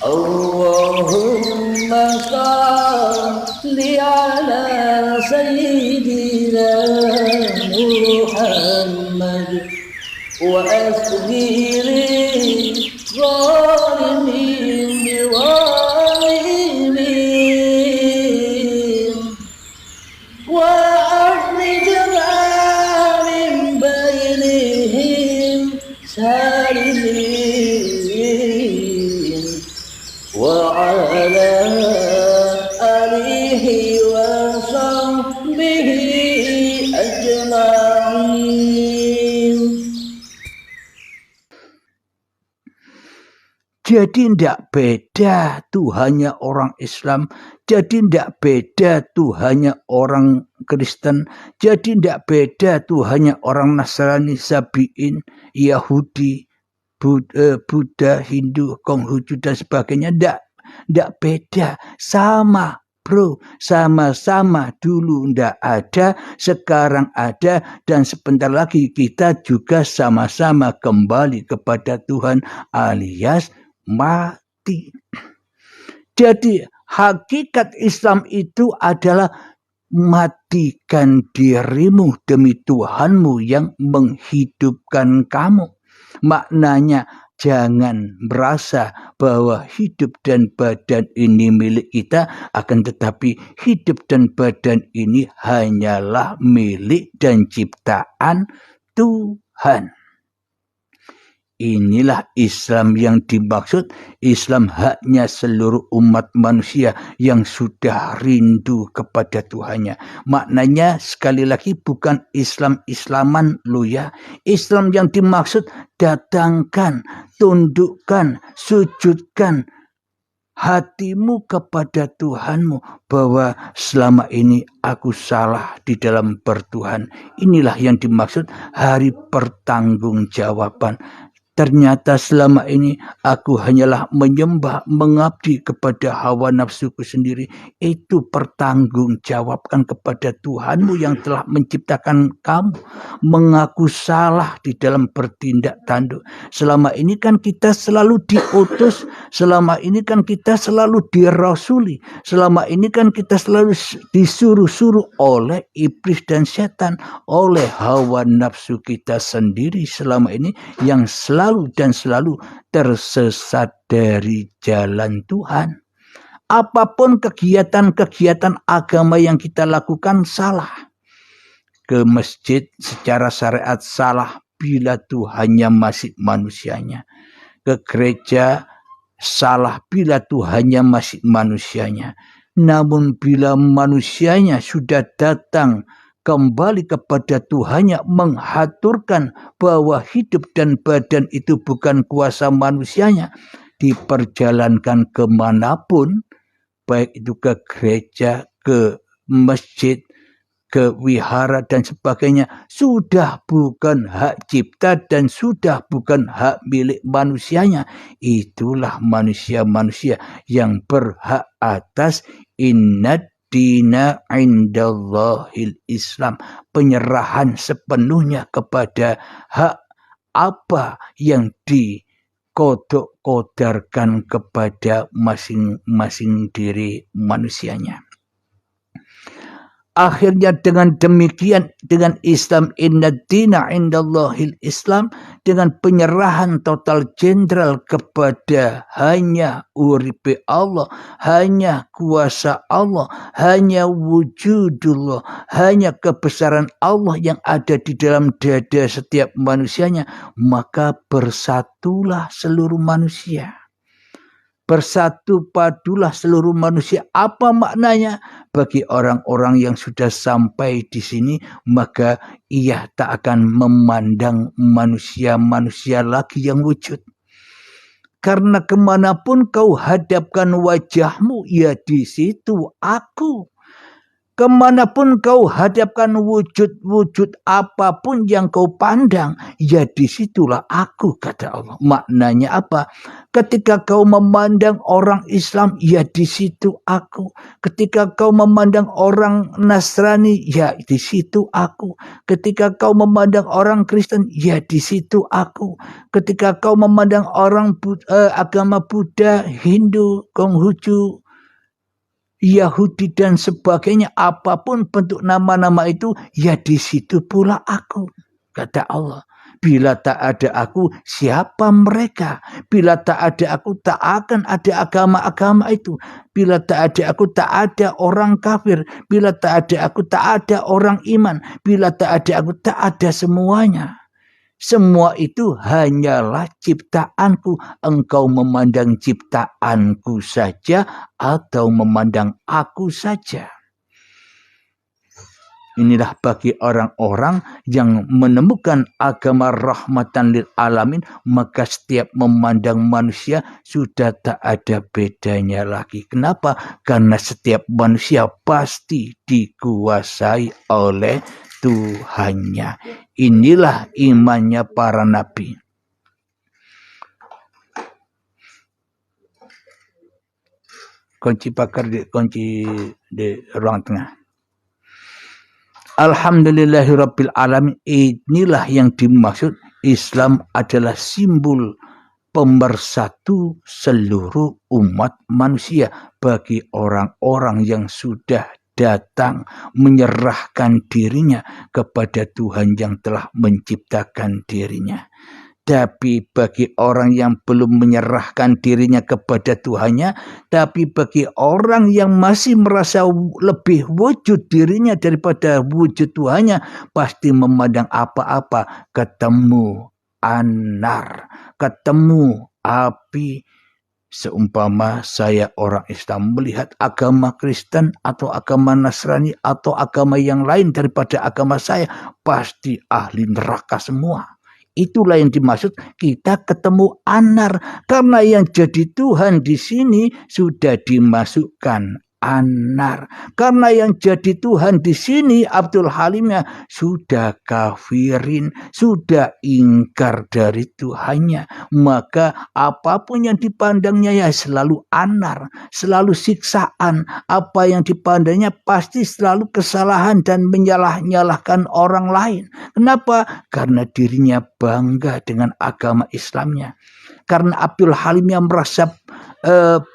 Allahumma salli ala sayyidina Muhammad wa asghiri zalimin biwalimin wa akhrijna min bainihim salimin wa ala alihi wa sahbihi ajma'in. Jadi tidak beda Tuhannya orang Islam, jadi tidak beda Tuhannya orang Kristen, jadi tidak beda Tuhannya orang Nasrani, Sabi'in, Yahudi, Buddha, Hindu, Konghucu dan sebagainya. Tidak beda, sama bro, sama-sama dulu ndak ada, sekarang ada, dan sebentar lagi kita juga sama-sama kembali kepada Tuhan alias mati. Jadi hakikat Islam itu adalah matikan dirimu demi Tuhanmu yang menghidupkan kamu. Maknanya jangan merasa bahwa hidup dan badan ini milik kita, akan tetapi hidup dan badan ini hanyalah milik dan ciptaan Tuhan. Inilah Islam yang dimaksud, Islam haknya seluruh umat manusia yang sudah rindu kepada Tuhannya. Maknanya sekali lagi bukan Islam-Islaman lo ya. Islam yang dimaksud datangkan, tundukkan, sujudkan hatimu kepada Tuhanmu, bahwa selama ini aku salah di dalam bertuhan. Inilah yang dimaksud hari pertanggungjawaban. Ternyata selama ini aku hanyalah menyembah, mengabdi kepada hawa nafsuku sendiri. Itu pertanggungjawabkan kepada Tuhanmu yang telah menciptakan kamu. Mengaku salah di dalam bertindak tanduk. Selama ini kan kita selalu diutus, selama ini kan kita selalu dirasuli, selama ini kan kita selalu disuruh-suruh oleh iblis dan setan, oleh hawa nafsu kita sendiri selama ini yang selalu dan selalu tersesat dari jalan Tuhan. Apapun kegiatan-kegiatan agama yang kita lakukan salah. Ke masjid secara syariat salah bila Tuhannya masih manusianya. Ke gereja salah bila Tuhannya masih manusianya. Namun bila manusianya sudah datang kembali kepada Tuhannya, menghaturkan bahwa hidup dan badan itu bukan kuasa manusianya, diperjalankan kemanapun, baik itu ke gereja, ke masjid, ke wihara dan sebagainya, sudah bukan hak cipta dan sudah bukan hak milik manusianya. Itulah manusia-manusia yang berhak atas innad dina indallahil Islam, penyerahan sepenuhnya kepada hak apa yang dikodok-kodarkan kepada masing-masing diri manusianya. Akhirnya dengan demikian, dengan Islam, inna dina indallahil Islam, dengan penyerahan total jenderal kepada hanya uripe Allah, hanya kuasa Allah, hanya wujudullah, hanya kebesaran Allah yang ada di dalam dada setiap manusianya, maka bersatulah seluruh manusia. Bersatu padulah seluruh manusia. Apa maknanya? Bagi orang-orang yang sudah sampai di sini, maka ia tak akan memandang manusia-manusia lagi yang wujud. Karena kemanapun kau hadapkan wajahmu, ya di situ aku. Kemanapun kau hadapkan wujud-wujud apapun yang kau pandang, ya disitulah aku, kata Allah. Maknanya apa? Ketika kau memandang orang Islam, ya di situ aku. Ketika kau memandang orang Nasrani, ya di situ aku. Ketika kau memandang orang Kristen, ya di situ aku. Ketika kau memandang orang agama Buddha, Hindu, Konghucu, Yahudi dan sebagainya, apapun bentuk nama-nama itu, ya di situ pula aku, kata Allah. Bila tak ada aku, siapa mereka? Bila tak ada aku, tak akan ada agama-agama itu. Bila tak ada aku, tak ada orang kafir. Bila tak ada aku, tak ada orang iman. Bila tak ada aku, tak ada semuanya. Semua itu hanyalah ciptaanku. Engkau memandang ciptaanku saja atau memandang aku saja. Inilah bagi orang-orang yang menemukan agama rahmatan lil alamin, maka setiap memandang manusia sudah tak ada bedanya lagi. Kenapa? Karena setiap manusia pasti dikuasai oleh Tuhannya. Inilah imannya para nabi. Kunci pakar kunci di ruang tengah. Alhamdulillahirabbil alamin. Inilah yang dimaksud Islam adalah simbol pemersatu seluruh umat manusia bagi orang-orang yang sudah datang menyerahkan dirinya kepada Tuhan yang telah menciptakan dirinya. Tapi bagi orang yang belum menyerahkan dirinya kepada Tuhannya, tapi bagi orang yang masih merasa lebih wujud dirinya daripada wujud Tuhannya, pasti memandang apa-apa ketemu anar, ketemu api. Seumpama saya orang Islam melihat agama Kristen atau agama Nasrani atau agama yang lain daripada agama saya, pasti ahli neraka semua. Itulah yang dimaksud kita ketemu anar. Karena yang jadi Tuhan di sini sudah dimasukkan anar. Karena yang jadi Tuhan di sini Abdul Halimnya sudah kafirin, sudah ingkar dari Tuhannya. Maka apapun yang dipandangnya ya selalu anar, selalu siksaan. Apa yang dipandangnya pasti selalu kesalahan dan menyalah-nyalahkan orang lain. Kenapa? Karena dirinya bangga dengan agama Islamnya. Karena Abdul Halim yang merasa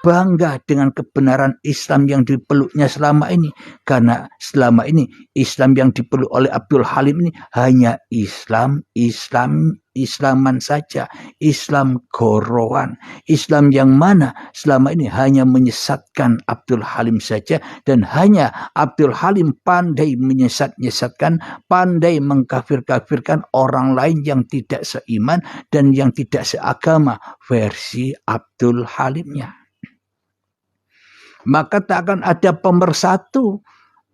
bangga dengan kebenaran Islam yang dipeluknya selama ini. Karena selama ini Islam yang dipeluk oleh Abdul Halim ini hanya Islaman saja, Islam gorowan, Islam yang mana selama ini hanya menyesatkan Abdul Halim saja, dan hanya Abdul Halim pandai menyesatkan, pandai mengkafir-kafirkan orang lain yang tidak seiman dan yang tidak seagama versi Abdul Halimnya. Maka tak akan ada pemersatu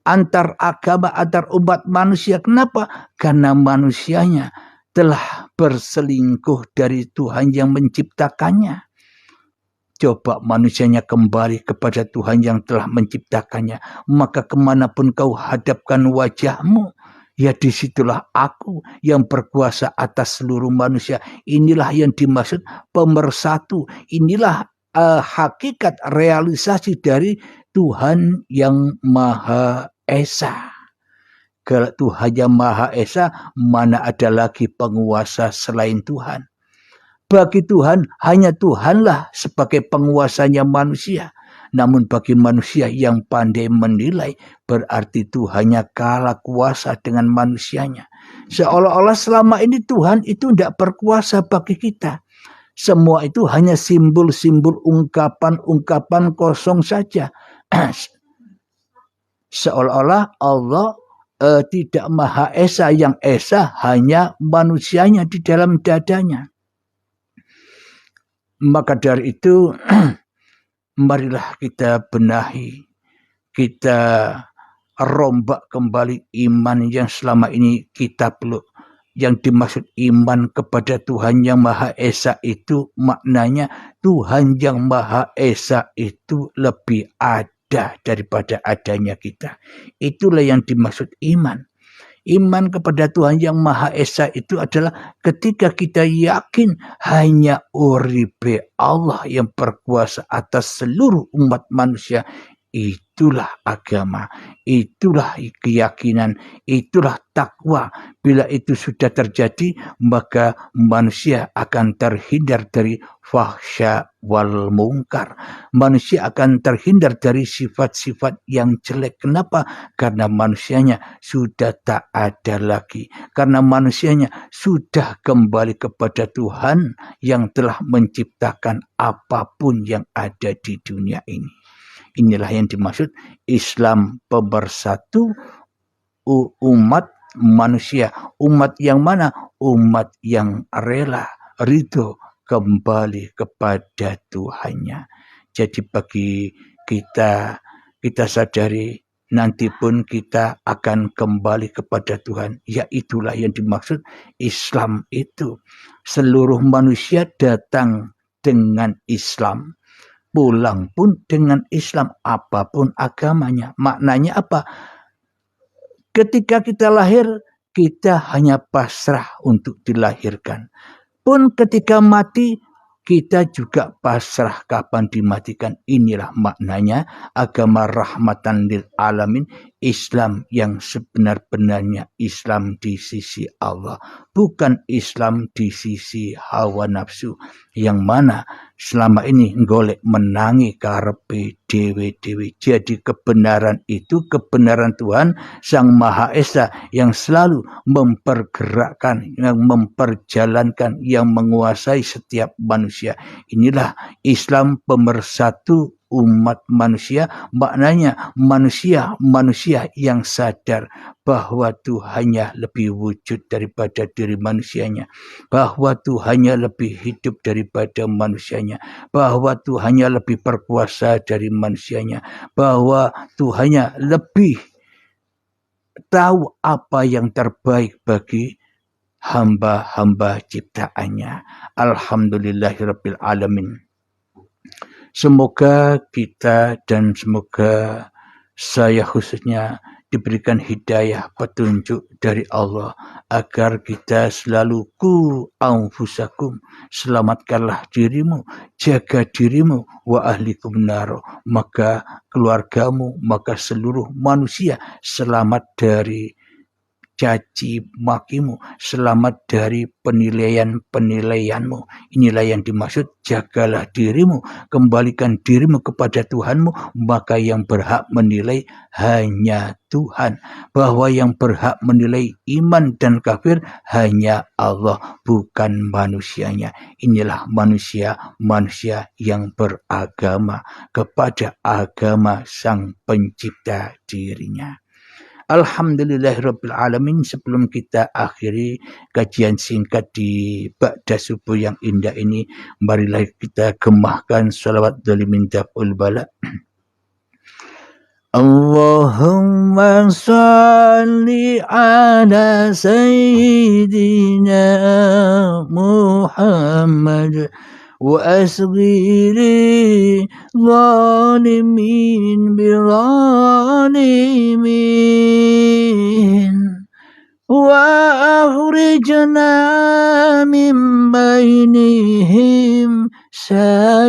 antar agama, antar umat manusia. Kenapa? Karena manusianya telah berselingkuh dari Tuhan yang menciptakannya. Coba manusianya kembali kepada Tuhan yang telah menciptakannya, maka kemanapun kau hadapkan wajahmu, ya disitulah aku yang berkuasa atas seluruh manusia. Inilah yang dimaksud pemersatu. Inilah hakikat realisasi dari Tuhan yang Maha Esa. Kalau Tuhan yang Maha Esa, mana ada lagi penguasa selain Tuhan. Bagi Tuhan, hanya Tuhanlah sebagai penguasanya manusia. Namun bagi manusia yang pandai menilai, berarti Tuhannya kalah kuasa dengan manusianya. Seolah-olah selama ini Tuhan itu tidak berkuasa bagi kita. Semua itu hanya simbol-simbol ungkapan-ungkapan kosong saja. Seolah-olah Allah tidak Maha Esa, yang Esa hanya manusianya di dalam dadanya. Maka dari itu marilah kita benahi, kita rombak kembali iman yang selama ini kita peluk. Yang dimaksud iman kepada Tuhan yang Maha Esa itu maknanya Tuhan yang Maha Esa itu lebih adil. ada daripada adanya kita. Itulah yang dimaksud iman. Iman kepada Tuhan Yang Maha Esa itu adalah ketika kita yakin hanya uripe Allah yang berkuasa atas seluruh umat manusia. Itulah agama, itulah keyakinan, itulah takwa. Bila itu sudah terjadi, maka manusia akan terhindar dari fahsya wal mungkar. Manusia akan terhindar dari sifat-sifat yang jelek. Kenapa? Karena manusianya sudah tak ada lagi. Karena manusianya sudah kembali kepada Tuhan yang telah menciptakan apapun yang ada di dunia ini. Inilah yang dimaksud Islam pemersatu umat manusia. Umat yang mana? Umat yang rela, ridho kembali kepada Tuhannya. Jadi bagi kita sadari nanti pun kita akan kembali kepada Tuhan. Ya, itulah yang dimaksud Islam itu. Seluruh manusia datang dengan Islam, pulang pun dengan Islam, apapun agamanya. Maknanya apa? Ketika kita lahir, kita hanya pasrah untuk dilahirkan. Pun ketika mati, kita juga pasrah kapan dimatikan. Inilah maknanya agama rahmatan lil alamin, Islam yang sebenar-benarnya Islam di sisi Allah, bukan Islam di sisi hawa nafsu yang mana selama ini golek menangi karepe dewe-dewe. Jadi kebenaran itu kebenaran Tuhan Sang Maha Esa yang selalu mempergerakkan, yang memperjalankan, yang menguasai setiap manusia. Inilah Islam pemersatu umat manusia, maknanya manusia yang sadar bahwa Tuhannya lebih wujud daripada diri manusianya, bahwa Tuhannya lebih hidup daripada manusianya, bahwa Tuhannya lebih berkuasa dari manusianya, bahwa Tuhannya lebih tahu apa yang terbaik bagi hamba-hamba ciptaannya. Alhamdulillahirabbil alamin. Semoga kita dan semoga saya khususnya diberikan hidayah petunjuk dari Allah agar kita selalu ku anfusakum, selamatkanlah dirimu, jaga dirimu, wa ahlikum naro, maka keluargamu, maka seluruh manusia selamat dari caci makimu, selamat dari penilaian-penilaianmu. Inilah yang dimaksud jagalah dirimu, kembalikan dirimu kepada Tuhanmu, maka yang berhak menilai hanya Tuhan, bahwa yang berhak menilai iman dan kafir hanya Allah, bukan manusianya. Inilah manusia yang beragama kepada agama Sang Pencipta dirinya. Alhamdulillahirabbil alamin. Sebelum kita akhiri kajian singkat di ba'da subuh yang indah ini, marilah kita gemahkan salawat dari mintaqul bala. Allahumma salli ala sayyidina Muhammad وأصغر ظالمين بظالمين وأخرجنا من بينهم سالمين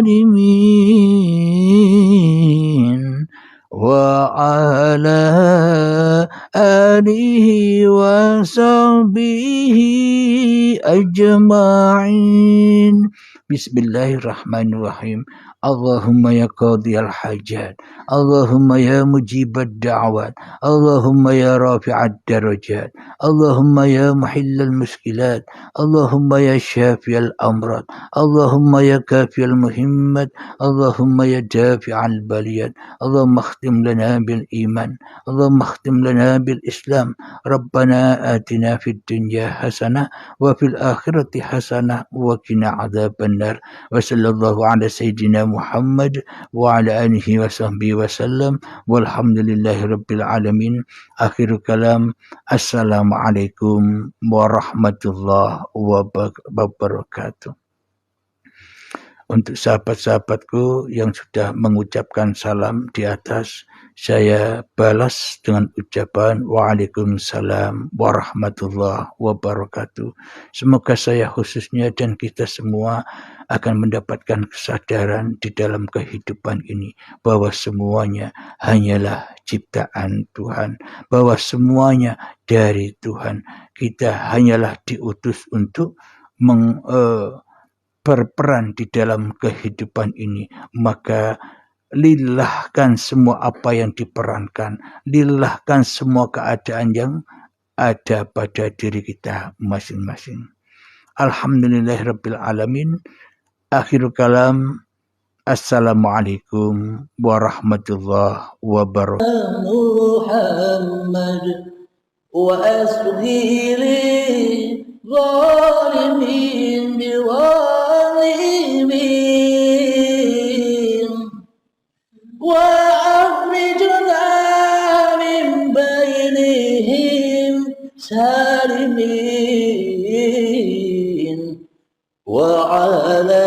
وعلى آله وصحبه أجمعين. Bismillahirrahmanirrahim. Allahumma ya qadiyal hajat, Allahumma ya mujibad da'wat, Allahumma ya rafi'ad darajat, Allahumma ya muhillal muskilat, Allahumma ya syafiyal amrad, Allahumma ya kafiyal muhimmat, Allahumma ya dafi'al baliyat. Allahumma akhtim lana bil iman, Allahumma akhtim lana bil islam. Rabbana atina fid dunya hasanah wa fil akhirati hasanah wa qina adzaban nar. Wa sallallahu ala sayyidina Muhammad wa ala alihi wa sahbihi wa sallam, walhamdulillahi rabbil alamin. Akhirul kalam, assalamualaikum warahmatullahi wabarakatuh. Untuk sahabat-sahabatku yang sudah mengucapkan salam di atas, saya balas dengan ucapan Waalaikumsalam warahmatullahi wabarakatuh. Semoga saya khususnya dan kita semua akan mendapatkan kesadaran di dalam kehidupan ini bahwa semuanya hanyalah ciptaan Tuhan, bahwa semuanya dari Tuhan. Kita hanyalah diutus untuk berperan di dalam kehidupan ini, maka lilahkan semua apa yang diperankan, lilahkan semua keadaan yang ada pada diri kita masing-masing. Alhamdulillahirabbil alamin. Akhirul kalam. Assalamualaikum warahmatullahi wabarakatuh. محمد وأسقي للظالمين بظالمين وأخرجنا من بينهم سالمين وعلى